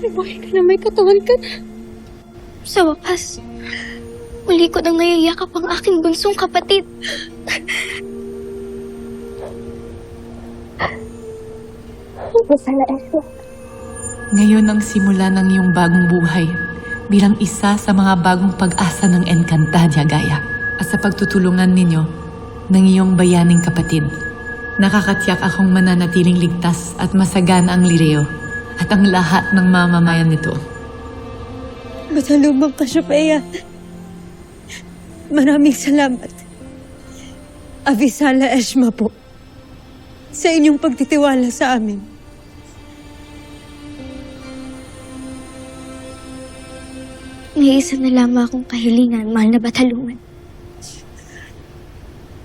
Mabuhay ka na, may katawan ka na. Sa wakas, muli ko nang nayayakap ang aking bunsong kapatid. Ngayon ang simula ng iyong bagong buhay bilang isa sa mga bagong pag-asa ng Encantadia, Gaia. At sa pagtutulungan ninyo ng iyong bayaning kapatid, nakakatiyak akong mananatiling ligtas at masagana ang Lireo at ang lahat ng mamamayan nito. Matalumang Cassiopeia. Maraming salamat. Avisala Eshma po. Sa inyong pagtitiwala sa amin. May isa na lamang akong kahilingan, mahal na Bataluman.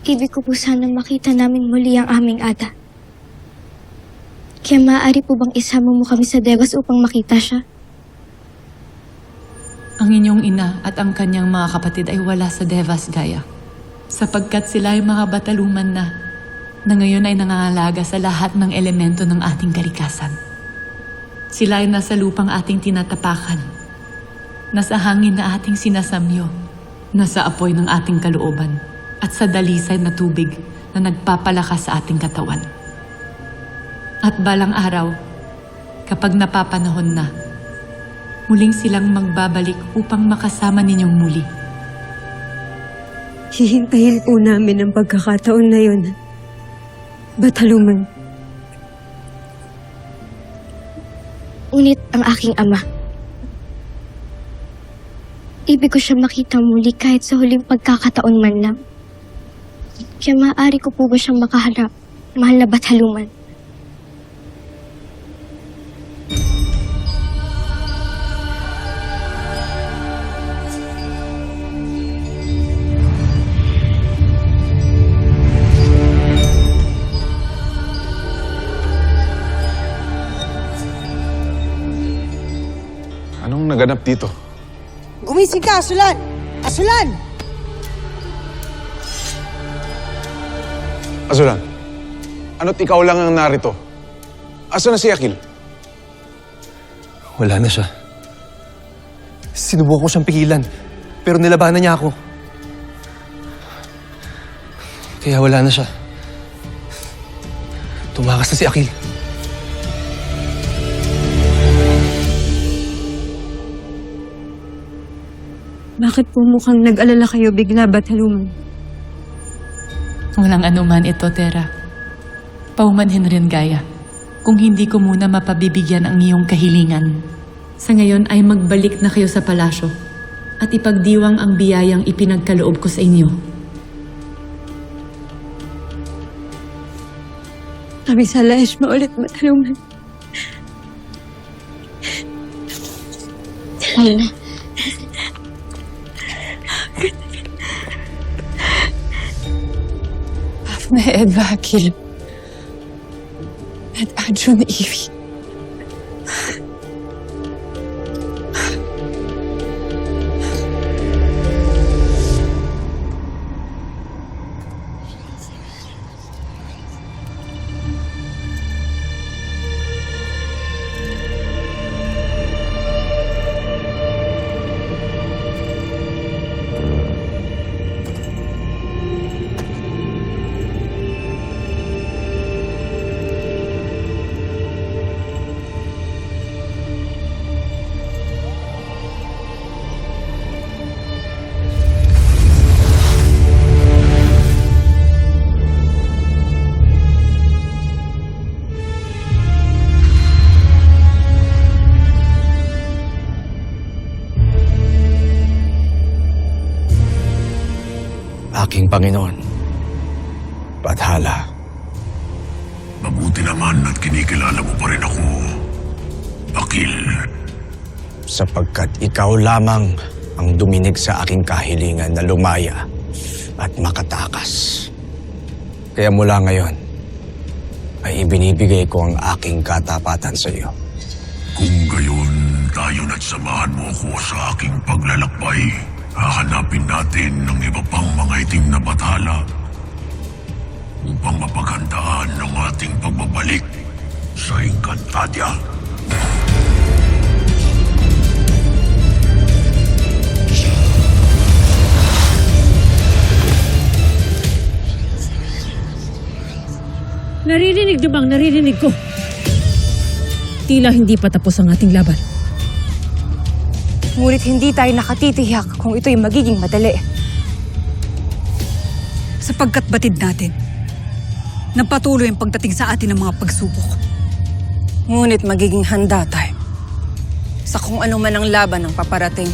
Ibig ko po sana makita namin muli ang aming ada. Kaya maaari po bang isama mo kami sa Devas upang makita siya? Ang inyong ina at ang kanyang mga kapatid ay wala sa Devas, Gaia. Sapagkat sila ay mga bataluman na ngayon ay nangangalaga sa lahat ng elemento ng ating kalikasan. Sila ay nasa lupang ating tinatapakan, nasa hangin na ating sinasamyo, nasa apoy ng ating kalooban, at sa dalisay na tubig na nagpapalakas sa ating katawan. At balang araw, kapag napapanahon na, muling silang magbabalik upang makasama ninyong muli. Hihintayin po namin ang pagkakataon na yun. Bataluman. Ngunit ang aking ama, ibig ko siya makita muli kahit sa huling pagkakataon man lang. Kaya maaari ko po ba siyang makaharap, mahal na Bataluman? Anong naganap dito? Gumising ka, Asulan! Asulan! Azulan, ano't ikaw lang ang narito? Asa na si Akil? Wala na siya. Sinubukan ko siyang pigilan, pero nilabanan niya ako. Kaya wala na siya. Tumakas na si Akil. Bakit po mukhang nag-alala kayo bigla, Bataluman? Walang anuman ito, Tera. Paumanhin rin, Gaia. Kung hindi ko muna mapabibigyan ang iyong kahilingan. Sa ngayon ay magbalik na kayo sa palasyo at ipagdiwang ang biyayang ipinagkaloob ko sa inyo. Avisala Eshma ulit, Bataluman. Mahal na. Edva Akil. At Adjun Iwi. Aking Panginoon, Bathala. Mabuti naman at kinikilala mo pa rin ako, Akil. Sapagkat ikaw lamang ang duminig sa aking kahilingan na lumaya at makatakas. Kaya mula ngayon, ay ibinibigay ko ang aking katapatan sa iyo. Kung gayon, tayo na't samahan mo ako sa aking paglalakbay. Hahanapin natin ng iba pang mga itim na bathala upang mapaghandaan ang ating pagbabalik sa Encantadia. niyo bang naririnig ko? Tila hindi pa tapos ang ating laban. Ngunit hindi tayo nakatitiyak kung ito'y magiging madali. Sapagkat batid natin, napatuloy ang pagdating sa atin ng mga pagsubok. Ngunit magiging handa tayo sa kung ano man ang laban ng paparating.